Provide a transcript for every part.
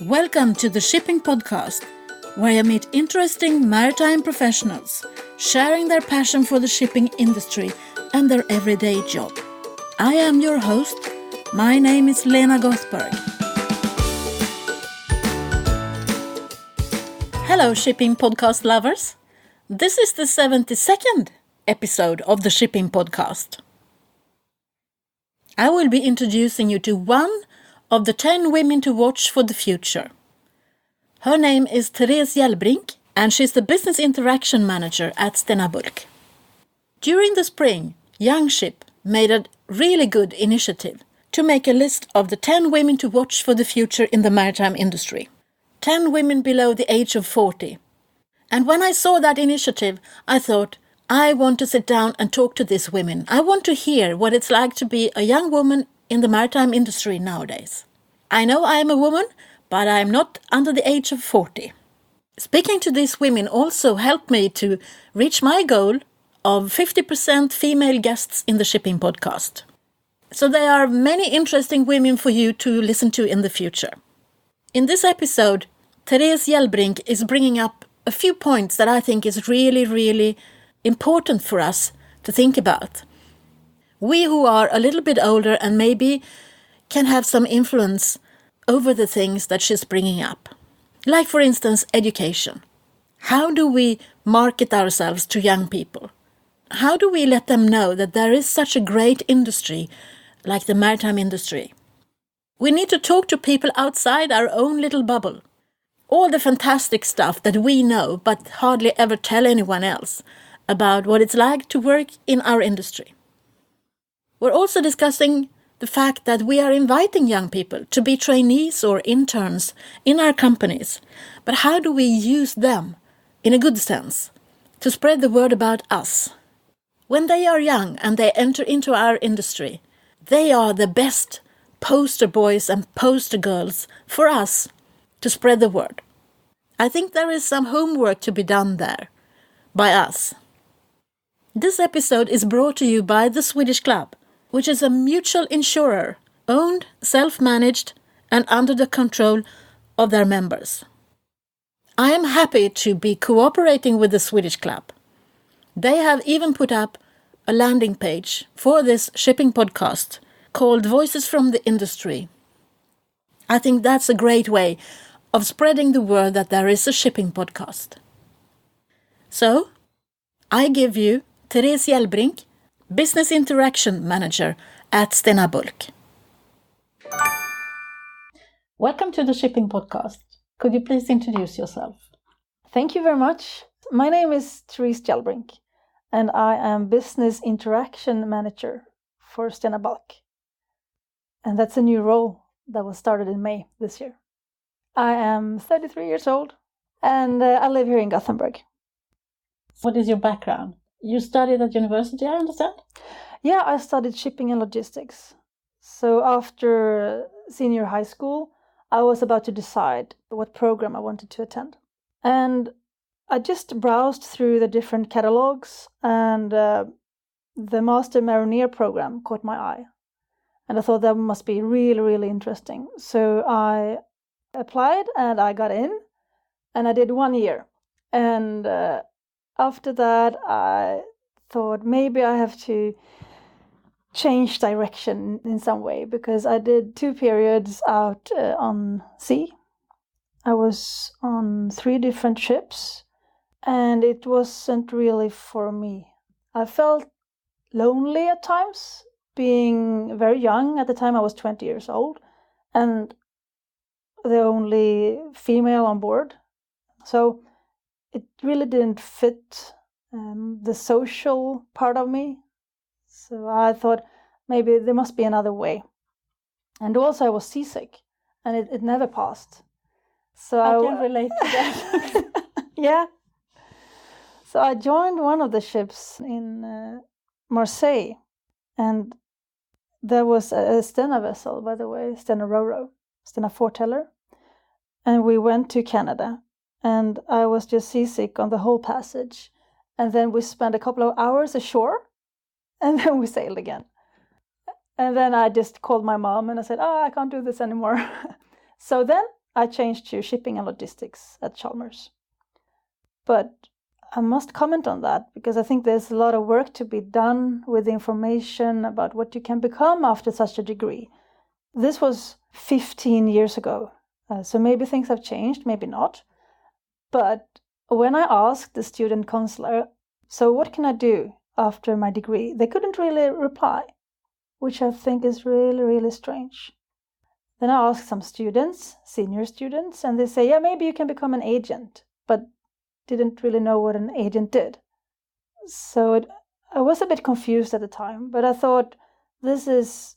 Welcome to the Shipping Podcast, where I meet interesting maritime professionals sharing their passion for the shipping industry and their everyday job. I am your host. My name is Lena Gothberg. Hello, Shipping Podcast lovers. This is the 72nd episode of the Shipping Podcast. I will be introducing you to one of the 10 women to watch for the future. Her name is Therese Jällbrink, and she's the Business Interaction Manager at Stena Bulk. During the spring, YoungShip made a really good initiative to make a list of the 10 women to watch for the future in the maritime industry. 10 women below the age of 40. And when I saw that initiative, I thought, I want to sit down and talk to these women. I want to hear what it's like to be a young woman in the maritime industry nowadays. I know I am a woman, but I am not under the age of 40. Speaking to these women also helped me to reach my goal of 50% female guests in the Shipping Podcast. So there are many interesting women for you to listen to in the future. In this episode, Therese Jällbrink is bringing up a few points that I think is really important for us to think about. We who are a little bit older and maybe can have some influence over the things that she's bringing up. Like, for instance, education. How do we market ourselves to young people? How do we let them know that there is such a great industry like the maritime industry? We need to talk to people outside our own little bubble. All the fantastic stuff that we know but hardly ever tell anyone else about what it's like to work in our industry. We're also discussing the fact that we are inviting young people to be trainees or interns in our companies. But how do we use them, in a good sense, to spread the word about us? When they are young and they enter into our industry, they are the best poster boys and poster girls for us to spread the word. I think there is some homework to be done there by us. This episode is brought to you by the Swedish Club, which is a mutual insurer, owned, self-managed, and under the control of their members. I am happy to be cooperating with the Swedish Club. They have even put up a landing page for this shipping podcast called Voices from the Industry. I think that's a great way of spreading the word that there is a shipping podcast. So, I give you Therese Jällbrink, Business Interaction Manager at Stena Bulk. Welcome to the Shipping Podcast. Could you please introduce yourself? Thank you very much. My name is Therese Jällbrink, and I am Business Interaction Manager for Stena Bulk. And that's a new role that was started in May this year. I am 33 years old, and I live here in Gothenburg. What is your background? You studied at university, I understand? Yeah, I studied shipping and logistics. So after senior high school, I was about to decide what program I wanted to attend. And I just browsed through the different catalogs, and the Master Mariner program caught my eye. And I thought that must be really interesting. So I applied and I got in, and I did 1 year. And after that, I thought maybe I have to change direction in some way, because I did 2 periods out on sea. I was on 3 different ships, and it wasn't really for me. I felt lonely at times, being very young. At the time I was 20 years old, and the only female on board. So it really didn't fit the social part of me. So I thought maybe there must be another way. And also I was seasick, and it never passed. So I can relate to that. Yeah. So I joined one of the ships in Marseille, and there was a Stena vessel, by the way, Stena Roro, Stena Foreteller. And we went to Canada. And I was just seasick on the whole passage. And then we spent a couple of hours ashore, and then we sailed again. And then I just called my mom and I said, I can't do this anymore. So then I changed to shipping and logistics at Chalmers. But I must comment on that because I think there's a lot of work to be done with information about what you can become after such a degree. This was 15 years ago, so maybe things have changed, maybe not. But when I asked the student counselor, so what can I do after my degree? They couldn't really reply, which I think is really, really strange. Then I asked some students, senior students, and they say, yeah, maybe you can become an agent, but didn't really know what an agent did. So I was a bit confused at the time, but I thought this is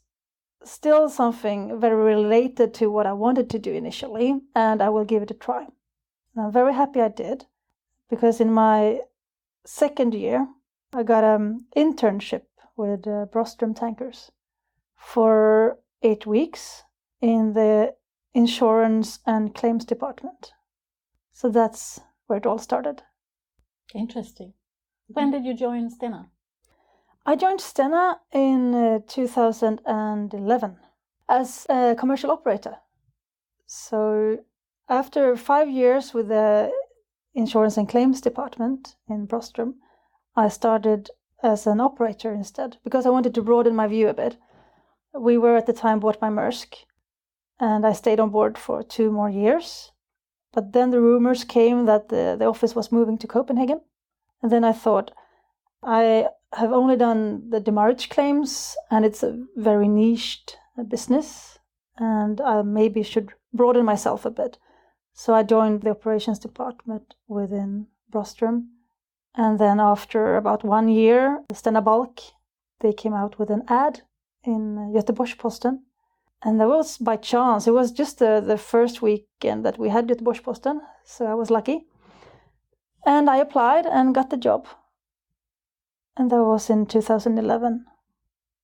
still something very related to what I wanted to do initially, and I will give it a try. And I'm very happy I did, because in my second year, I got an internship with Brostrom Tankers for 8 weeks in the insurance and claims department. So that's where it all started. Interesting. When did you join Stena? I joined Stena in 2011 as a commercial operator. So after 5 years with the insurance and claims department in Brostrom, I started as an operator instead because I wanted to broaden my view a bit. We were at the time bought by Maersk, and I stayed on board for 2 more years. But then the rumors came that the office was moving to Copenhagen. And then I thought, I have only done the demurrage claims, and it's a very niched business, and I maybe should broaden myself a bit. So I joined the operations department within Brostrom. And then after about 1 year, Stena Bulk, they came out with an ad in Göteborgs-Posten. And that was by chance. It was just the first weekend that we had Göteborgs-Posten, so I was lucky. And I applied and got the job. And that was in 2011.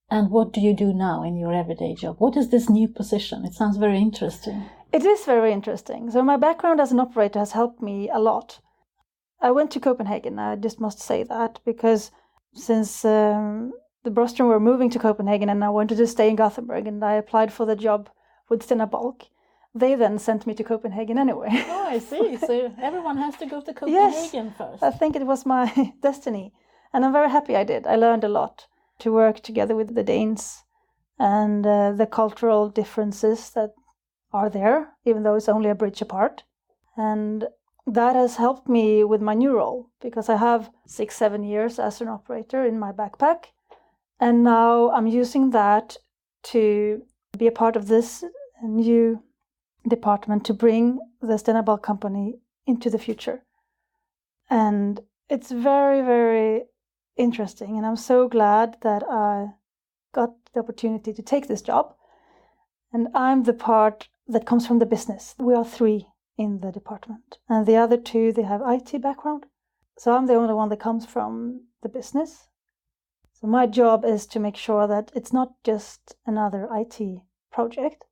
And what do you do now in your everyday job? What is this new position? It sounds very interesting. It is very interesting. So my background as an operator has helped me a lot. I went to Copenhagen, I just must say that, because since the Brostrom were moving to Copenhagen and I wanted to stay in Gothenburg and I applied for the job with Stena Bulk, they then sent me to Copenhagen anyway. Oh, I see. So everyone has to go to Copenhagen Yes, first. I think it was my destiny. And I'm very happy I did. I learned a lot to work together with the Danes and the cultural differences that are there, even though it's only a bridge apart. And that has helped me with my new role because I have 6-7 years as an operator in my backpack. And now I'm using that to be a part of this new department to bring the Stena Bulk company into the future. And it's very, very interesting. And I'm so glad that I got the opportunity to take this job. And I'm the part that comes from the business. We are 3 in the department. And the other 2, they have IT background. So I'm the only one that comes from the business. So my job is to make sure that it's not just another IT project,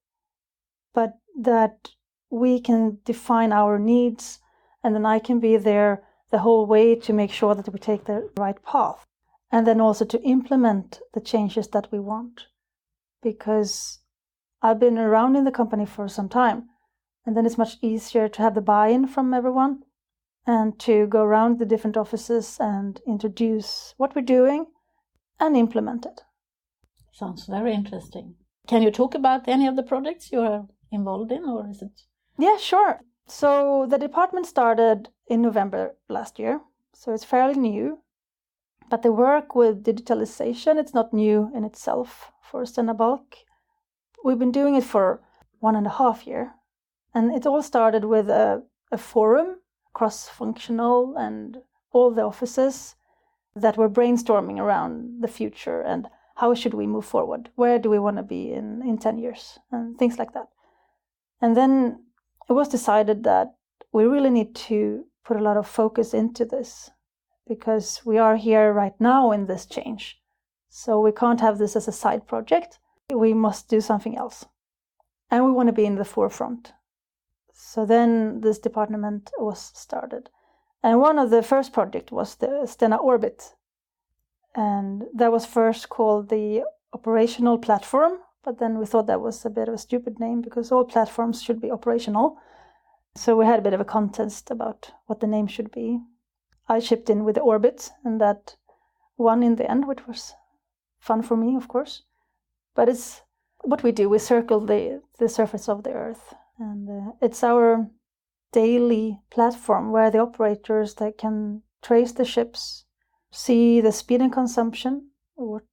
but that we can define our needs, and then I can be there the whole way to make sure that we take the right path, and then also to implement the changes that we want. Because I've been around in the company for some time, and then it's much easier to have the buy-in from everyone and to go around the different offices and introduce what we're doing and implement it. Sounds very interesting. Can you talk about any of the projects you are involved in, or is it? Yeah, sure. So the department started in November last year, so it's fairly new. But the work with digitalization, it's not new in itself for Stena Bulk. We've been doing it for 1.5 years. And it all started with a forum, cross-functional, and all the offices that were brainstorming around the future and how should we move forward? Where do we want to be in 10 years? And things like that. And then it was decided that we really need to put a lot of focus into this because we are here right now in this change. So we can't have this as a side project. We must do something else. And we want to be in the forefront. So then this department was started. And one of the first projects was the Stena Orbit. And that was first called the operational platform but then we thought that was a bit of a stupid name because all platforms should be operational. So we had a bit of a contest about what the name should be. I chipped in with the orbit, and that won in the end, which was fun for me, of course. But it's what we do. We circle the surface of the Earth, and it's our daily platform where the operators, they can trace the ships, see the speed and consumption, what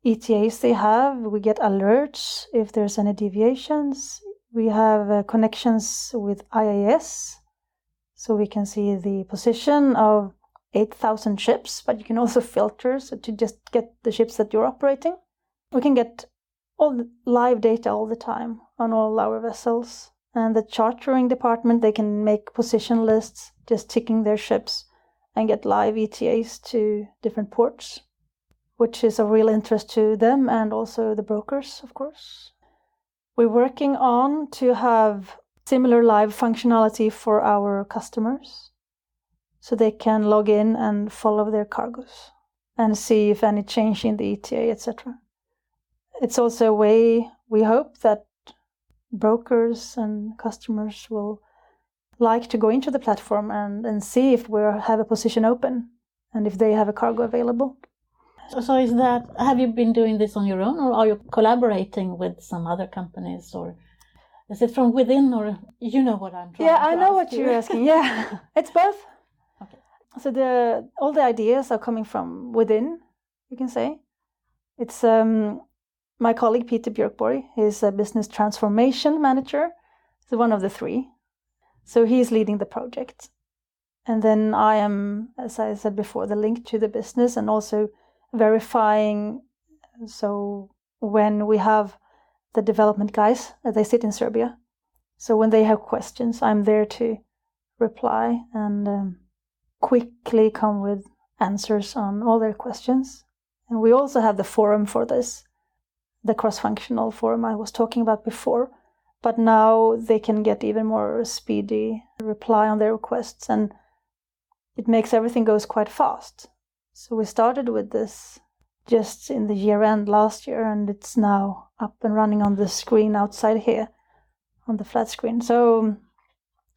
ETAs they have. We get alerts if there's any deviations. We have connections with IAS, so we can see the position of 8,000 ships, but you can also filter so to just get the ships that you're operating. We can get all the live data all the time on all our vessels. And the chartering department, they can make position lists, just ticking their ships and get live ETAs to different ports, which is of real interest to them and also the brokers, of course. We're working on to have similar live functionality for our customers, so they can log in and follow their cargoes and see if any change in the ETA, etc. It's also a way, we hope, that brokers and customers will like to go into the platform and see if we have a position open and if they have a cargo available. So is that, have you been doing this on your own, or are you collaborating with some other companies, or is it from within, or you know what I'm trying to ask? Yeah, I know what you're asking. Yeah, it's both. Okay. So all the ideas are coming from within, you can say. It's my colleague Peter Björkborg. He's a business transformation manager. He's one of the three. So he's leading the project. And then I am, as I said before, the link to the business and also verifying. So when we have the development guys, they sit in Serbia. So when they have questions, I'm there to reply and quickly come with answers on all their questions. And we also have the forum for this, the cross-functional forum I was talking about before. But now they can get even more speedy reply on their requests, and it makes everything goes quite fast. So we started with this just in the year end last year, and it's now up and running on the screen outside here, on the flat screen. So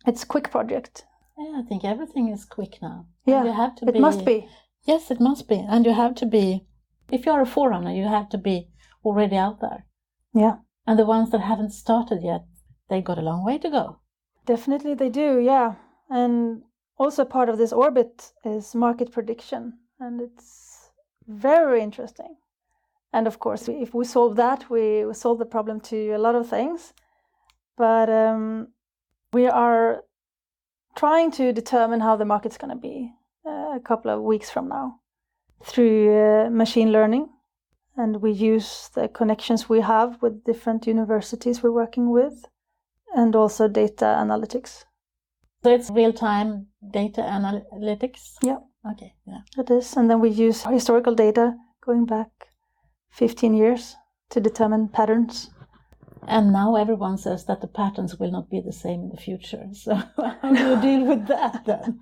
it's a quick project. Yeah, I think everything is quick now. Yeah, you have to it must be. Yes, it must be. And you have to be, if you're a forerunner, you have to be already out there. Yeah. And the ones that haven't started yet, they got a long way to go. Definitely they do, yeah. And also part of this orbit is market prediction. And it's very interesting. And of course, if we solve that, we solve the problem to a lot of things. But we are trying to determine how the market's going to be a couple of weeks from now through machine learning. And we use the connections we have with different universities we're working with, and also data analytics. So it's real-time data analytics? Yeah. Okay, yeah. It is. And then we use historical data going back 15 years to determine patterns. And now everyone says that the patterns will not be the same in the future. So how do you deal with that then?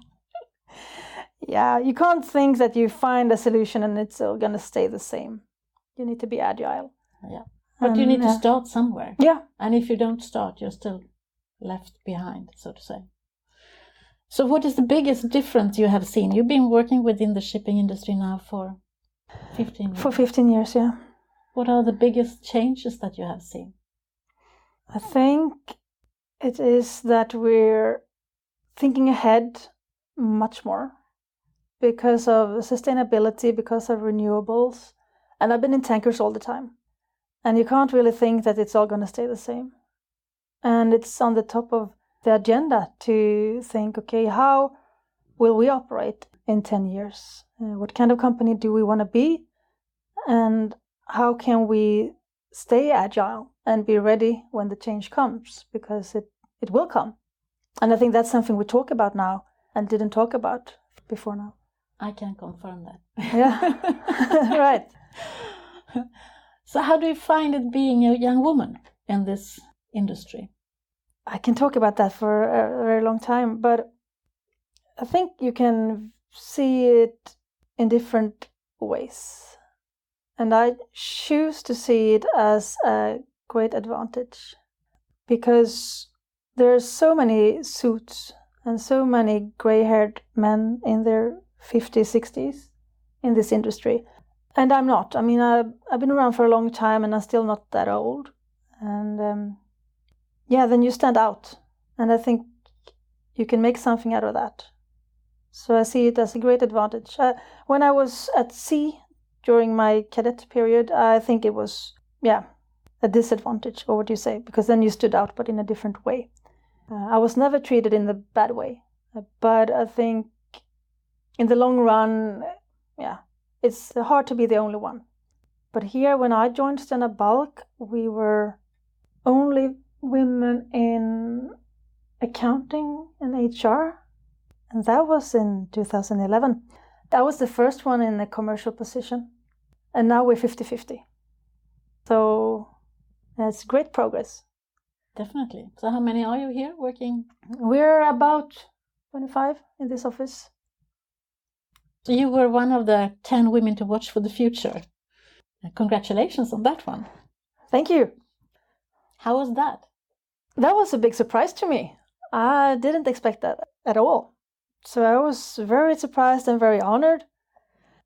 Yeah, you can't think that you find a solution and it's all going to stay the same. You need to be agile. Yeah. But you need to start somewhere. Yeah. And if you don't start, you're still left behind, so to say. So what is the biggest difference you have seen? You've been working within the shipping industry now for 15 years. For 15 years, yeah. What are the biggest changes that you have seen? I think it is that we're thinking ahead much more because of sustainability, because of renewables. And I've been in tankers all the time. And you can't really think that it's all going to stay the same. And it's on the top of the agenda to think, okay, how will we operate in 10 years? What kind of company do we want to be? And how can we stay agile and be ready when the change comes? Because it will come. And I think that's something we talk about now and didn't talk about before now. I can confirm that. Yeah, right. So how do you find it being a young woman in this industry? I can talk about that for a very long time, but I think you can see it in different ways. And I choose to see it as a great advantage because there's so many suits and so many gray-haired men in their 50s, 60s in this industry. And I'm not. I mean, I've been around for a long time and I'm still not that old. And then you stand out. And I think you can make something out of that. So I see it as a great advantage. When I was at sea during my cadet period, I think it was, a disadvantage, or what do you say? Because then you stood out, but in a different way. I was never treated in the bad way. But I think in the long run, it's hard to be the only one. But here, when I joined Stena Bulk, we were only women in accounting and HR. And that was in 2011. I was the first one in a commercial position. And now we're 50-50. So it's great progress. Definitely. So how many are you here working? We're about 25 in this office. So you were one of the 10 women to watch for the future. Congratulations on that one. Thank you. How was that? That was a big surprise to me. I didn't expect that at all. So I was very surprised and very honored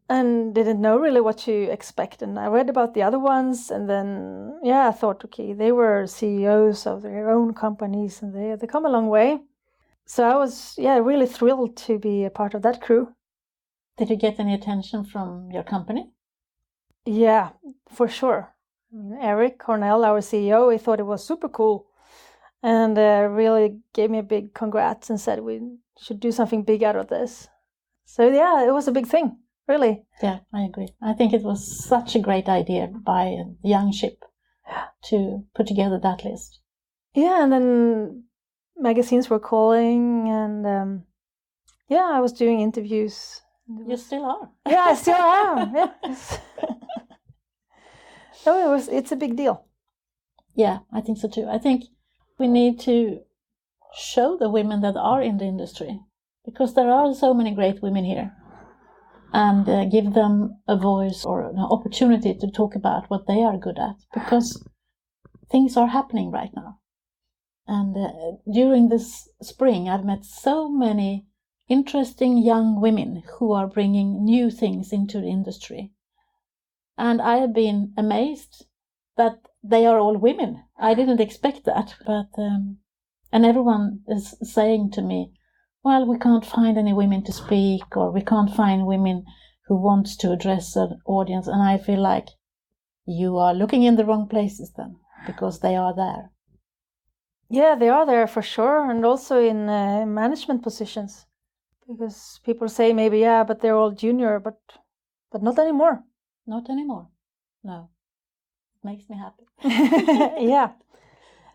and didn't know really what to expect. And I read about the other ones and then, I thought, okay, they were CEOs of their own companies and they come a long way. So I was, really thrilled to be a part of that crew. Did you get any attention from your company? Yeah, for sure. I mean, Eric Cornell, our CEO, he thought it was super cool and really gave me a big congrats and said we should do something big out of this. So it was a big thing, really. Yeah, I agree. I think it was such a great idea by YoungShip to put together that list. Yeah, and then magazines were calling and I was doing interviews. You still are. Yeah, I still am. Yes. No, it's a big deal. Yeah, I think so too. I think we need to show the women that are in the industry, because there are so many great women here, and give them a voice or an opportunity to talk about what they are good at, because things are happening right now. And during this spring, I've met so many interesting young women who are bringing new things into the industry. And I have been amazed that they are all women. I didn't expect that, but and everyone is saying to me, well, we can't find any women to speak, or we can't find women who want to address an audience. And I feel like you are looking in the wrong places then, because they are there. Yeah, they are there for sure, and also in management positions. Because people say maybe, but they're all junior, but not anymore. Not anymore. No. It makes me happy. Yeah.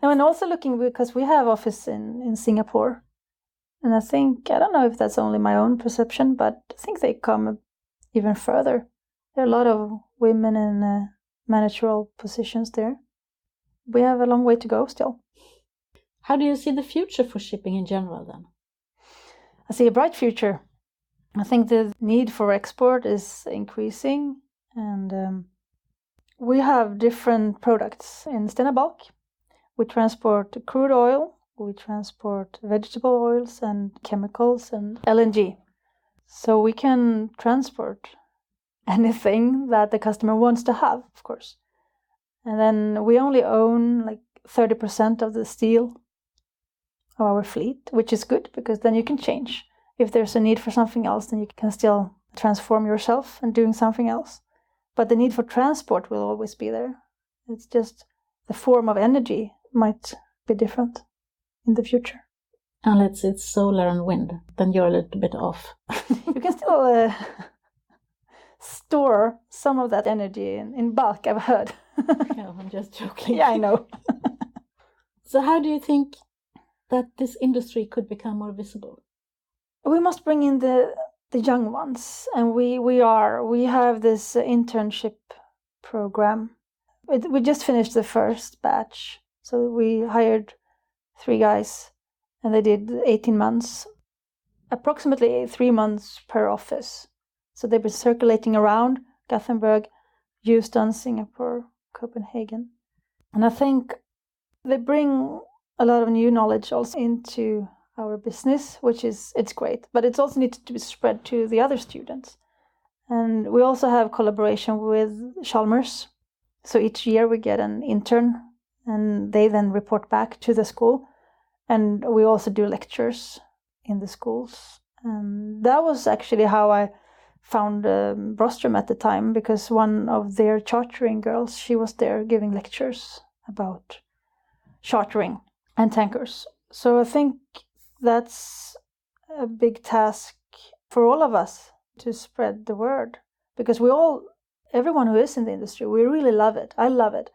And also looking, because we have office in Singapore. And I don't know if that's only my own perception, but I think they come even further. There are a lot of women in managerial positions there. We have a long way to go still. How do you see the future for shipping in general then? I see a bright future. I think the need for export is increasing, and we have different products. In Stena Bulk, we transport crude oil, we transport vegetable oils and chemicals and LNG. So we can transport anything that the customer wants to have, of course. And then we only own like 30% of the steel of our fleet, which is good because then you can change. If there's a need for something else, then you can still transform yourself and doing something else. But the need for transport will always be there. It's just the form of energy might be different in the future. Unless it's solar and wind, then you're a little bit off. You can still store some of that energy in bulk, I've heard. No, I'm just joking. Yeah, I know. So how do you think that this industry could become more visible? We must bring in the young ones, and we have this internship program. We just finished the first batch, so we hired 3 guys, and they did 18 months, approximately 3 months per office. So they've been circulating around Gothenburg, Houston, Singapore, Copenhagen. And I think they bring a lot of new knowledge also into our business, it's great, but it also needs to be spread to the other students. And we also have collaboration with Chalmers. So each year we get an intern and they then report back to the school. And we also do lectures in the schools. And that was actually how I found Brostrom at the time, because one of their chartering girls, she was there giving lectures about chartering and tankers. So I think that's a big task for all of us to spread the word, because everyone who is in the industry, we really love it. I love it.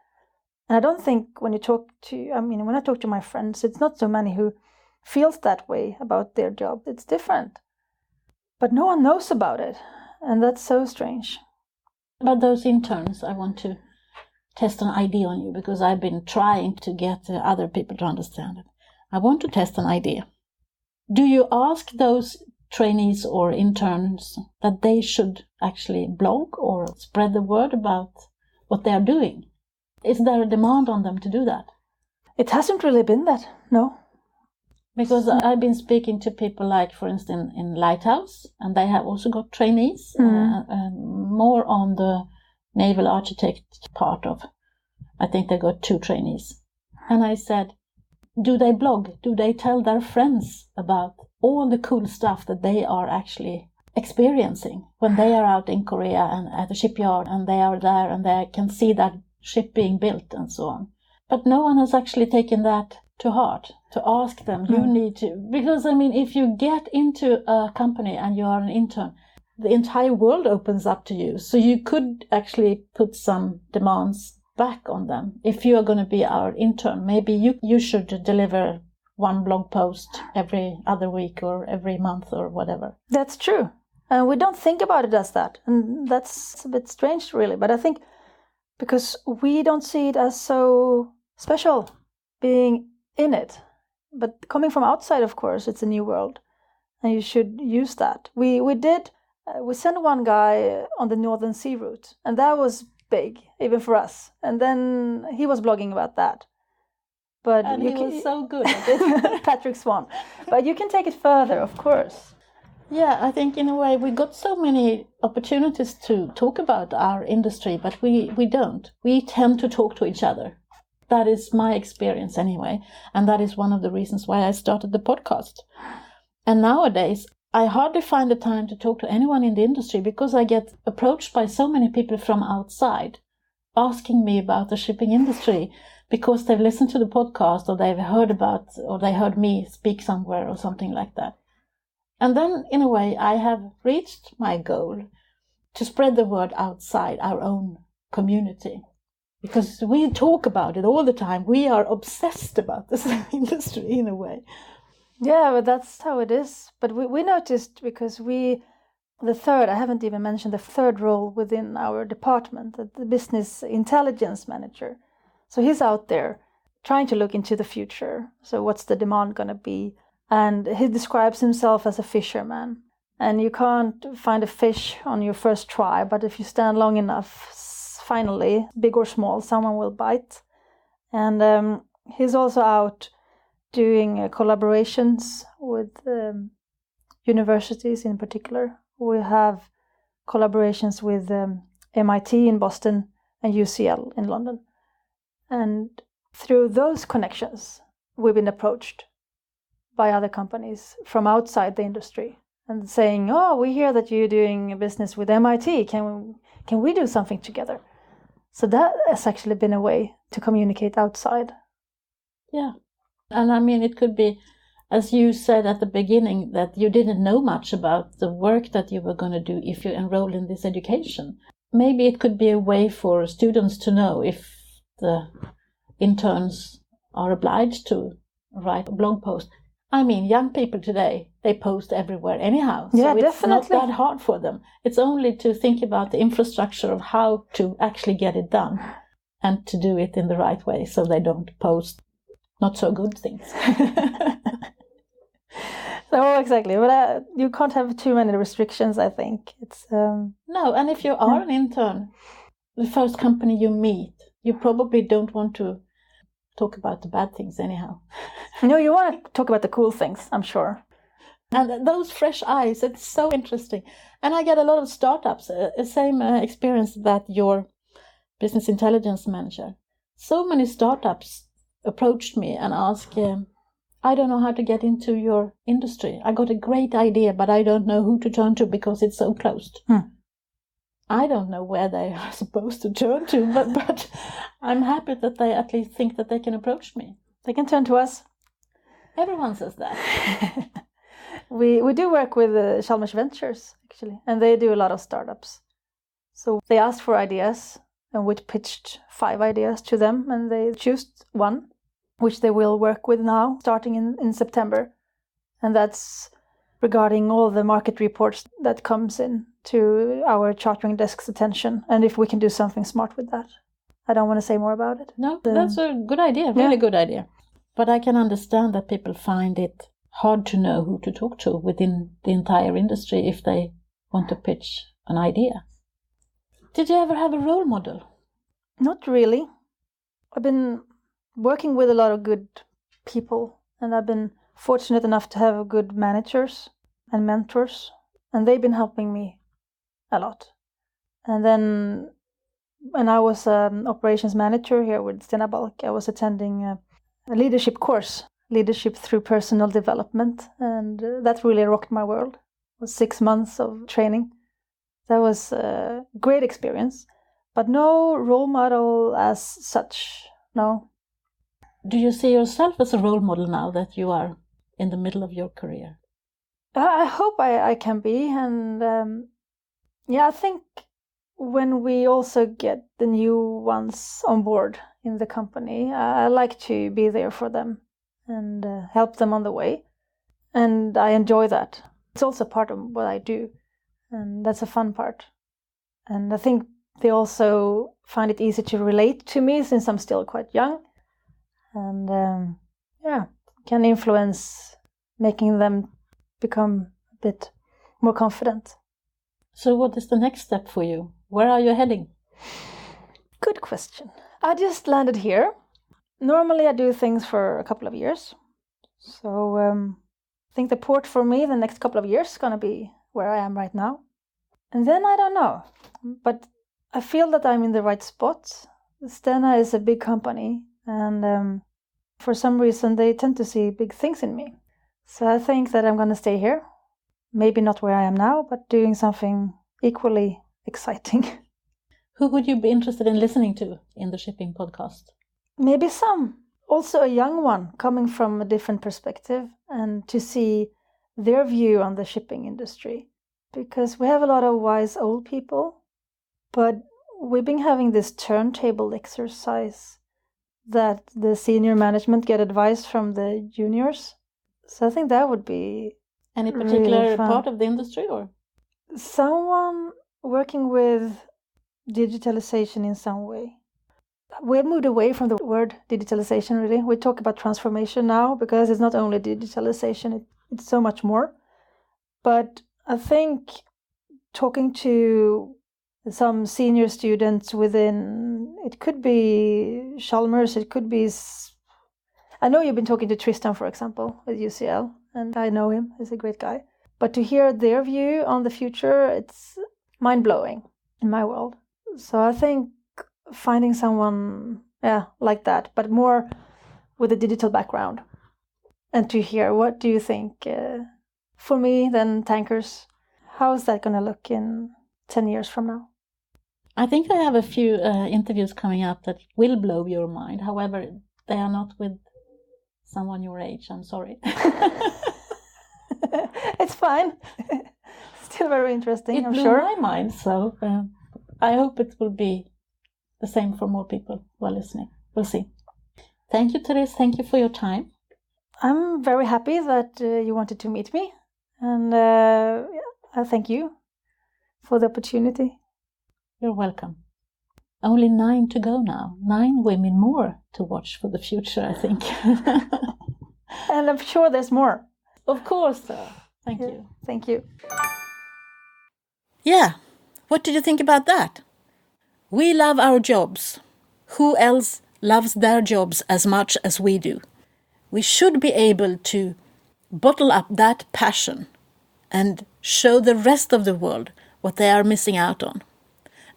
And I don't think when I talk to my friends, it's not so many who feels that way about their job. It's different. But no one knows about it. And that's so strange. About those interns, I want to test an idea on you, because I've been trying to get other people to understand it. I want to test an idea. Do you ask those trainees or interns that they should actually blog or spread the word about what they are doing? Is there a demand on them to do that? It hasn't really been that, no. Because I've been speaking to people like, for instance, in Lighthouse, and they have also got trainees, more on the naval architect part of. I think they got 2 trainees. And I said, do they blog? Do they tell their friends about all the cool stuff that they are actually experiencing when they are out in Korea and at the shipyard, and they are there and they can see that ship being built and so on? But no one has actually taken that to heart, to ask them, you need to. Because, if you get into a company and you are an intern, the entire world opens up to you. So you could actually put some demands back on them. If you are going to be our intern, maybe you should deliver 1 blog post every other week or every month or whatever. That's true. We don't think about it as that. And that's a bit strange, really. But I think because we don't see it as so special being in it. But coming from outside, of course, it's a new world. And you should use that. We sent one guy on the Northern Sea route. And that was big, even for us. And then he was blogging about that. And he was so good at it. Patrick Swan. But you can take it further, of course. Yeah, I think in a way we got so many opportunities to talk about our industry, but we don't. We tend to talk to each other. That is my experience anyway. And that is one of the reasons why I started the podcast. And nowadays, I hardly find the time to talk to anyone in the industry, because I get approached by so many people from outside asking me about the shipping industry, because they've listened to the podcast, or they've heard about, or they heard me speak somewhere or something like that. And then, in a way, I have reached my goal to spread the word outside our own community. Because we talk about it all the time. We are obsessed about this industry, in a way. Yeah, but that's how it is. But we noticed, because I haven't even mentioned the third role within our department, the business intelligence manager. So he's out there trying to look into the future. So what's the demand going to be? And he describes himself as a fisherman. And you can't find a fish on your first try, but if you stand long enough, finally, big or small, someone will bite. And he's also out doing collaborations with universities in particular. We have collaborations with MIT in Boston and UCL in London. And through those connections, we've been approached by other companies from outside the industry and saying, oh, we hear that you're doing business with MIT. Can we do something together? So that has actually been a way to communicate outside. Yeah. And it could be, as you said at the beginning, that you didn't know much about the work that you were going to do if you enrolled in this education. Maybe it could be a way for students to know if the interns are obliged to write a blog post. Young people today, they post everywhere anyhow. So yeah, it's definitely not that hard for them. It's only to think about the infrastructure of how to actually get it done and to do it in the right way, so they don't post not so good things. No, exactly. But you can't have too many restrictions, I think. It's No, and if you are an intern, the first company you meet, You probably don't want to talk about the bad things anyhow. No, you want to talk about the cool things, I'm sure. And those fresh eyes, it's so interesting. And I get a lot of startups, same experience that your business intelligence manager. So many startups approached me and asked, I don't know how to get into your industry. I got a great idea, but I don't know who to turn to because it's so closed. I don't know where they are supposed to turn to, but I'm happy that they at least think that they can approach me. They can turn to us. Everyone says that. We do work with Chalmers Ventures, actually, and they do a lot of startups. So they asked for ideas, and we pitched 5 ideas to them, and they chose one, which they will work with now, starting in September. And that's regarding all the market reports that comes in to our chartering desk's attention, and if we can do something smart with that. I don't want to say more about it. No, that's a good idea, really good idea. But I can understand that people find it hard to know who to talk to within the entire industry if they want to pitch an idea. Did you ever have a role model? Not really. I've been working with a lot of good people, and I've been fortunate enough to have good managers and mentors, and they've been helping me a lot. And then when I was an operations manager here with Stena Bulk, I was attending a leadership course, Leadership Through Personal Development, and that really rocked my world. It was 6 months of training. That was a great experience, but no role model as such, no. Do you see yourself as a role model now that you are in the middle of your career? I hope I can be, and I think when we also get the new ones on board in the company, I like to be there for them and help them on the way, and I enjoy that. It's also part of what I do, and that's a fun part. And I think they also find it easy to relate to me since I'm still quite young, and can influence making them become a bit more confident. So what is the next step for you? Where are you heading? Good question. I just landed here. Normally I do things for a couple of years. So I think the port for me the next couple of years is going to be where I am right now. And then I don't know. But I feel that I'm in the right spot. Stena is a big company, and for some reason they tend to see big things in me. So I think that I'm going to stay here. Maybe not where I am now, but doing something equally exciting. Who would you be interested in listening to in the shipping podcast? Maybe some. Also a young one coming from a different perspective, and to see their view on the shipping industry. Because we have a lot of wise old people, but we've been having this turntable exercise that the senior management get advice from the juniors. So I think that would be any particular really fun. Part of the industry, or someone working with digitalization in some way. We've moved away from the word digitalization, really. We talk about transformation now because it's not only digitalization, it's so much more. But I think talking to some senior students within, it could be Chalmers, it could be, I know you've been talking to Tristan, for example, with UCL, and I know him, he's a great guy. But to hear their view on the future, it's mind-blowing in my world. So I think finding someone, like that, but more with a digital background. And to hear, what do you think? For me, then tankers, how is that going to look in 10 years from now? I think I have a few interviews coming up that will blow your mind. However, they are not with someone your age, I'm sorry. It's fine. Still very interesting, I'm sure. It blew my mind, so I hope it will be the same for more people who are listening. We'll see. Thank you, Therese. Thank you for your time. I'm very happy that you wanted to meet me. And I thank you for the opportunity. You're welcome. Only 9 to go now. 9 women more to watch for the future, I think. And I'm sure there's more. Of course. Thank you. Thank you. Yeah. What did you think about that? We love our jobs. who else loves their jobs as much as we do. We should be able to bottle up that passion and show the rest of the world what they are missing out on.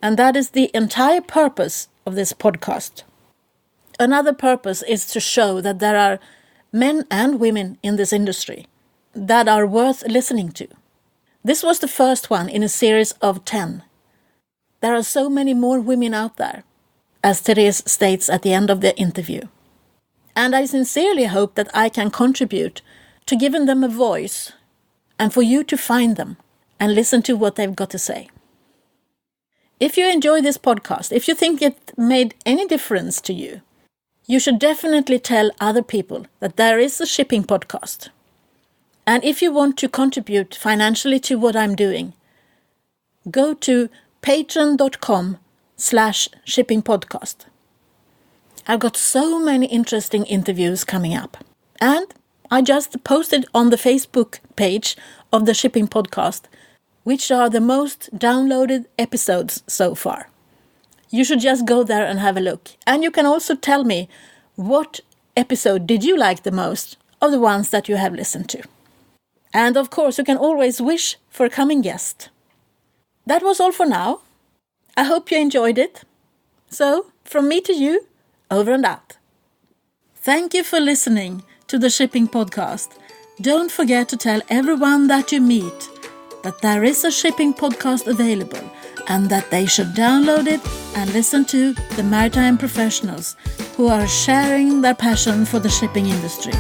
And that is the entire purpose of this podcast. Another purpose is to show that there are men and women in this industry that are worth listening to. This was the first one in a series of 10. There are so many more women out there, as Therese states at the end of the interview. And I sincerely hope that I can contribute to giving them a voice and for you to find them and listen to what they've got to say. If you enjoy this podcast, if you think it made any difference to you, you should definitely tell other people that there is a shipping podcast. And if you want to contribute financially to what I'm doing, go to patreon.com/shippingpodcast. I've got so many interesting interviews coming up. And I just posted on the Facebook page of the Shipping Podcast, which are the most downloaded episodes so far. You should just go there and have a look. And you can also tell me what episode did you like the most of the ones that you have listened to. And of course, you can always wish for a coming guest. That was all for now. I hope you enjoyed it. So, from me to you, over and out. Thank you for listening to the Shipping Podcast. Don't forget to tell everyone that you meet that there is a shipping podcast available and that they should download it and listen to the maritime professionals who are sharing their passion for the shipping industry.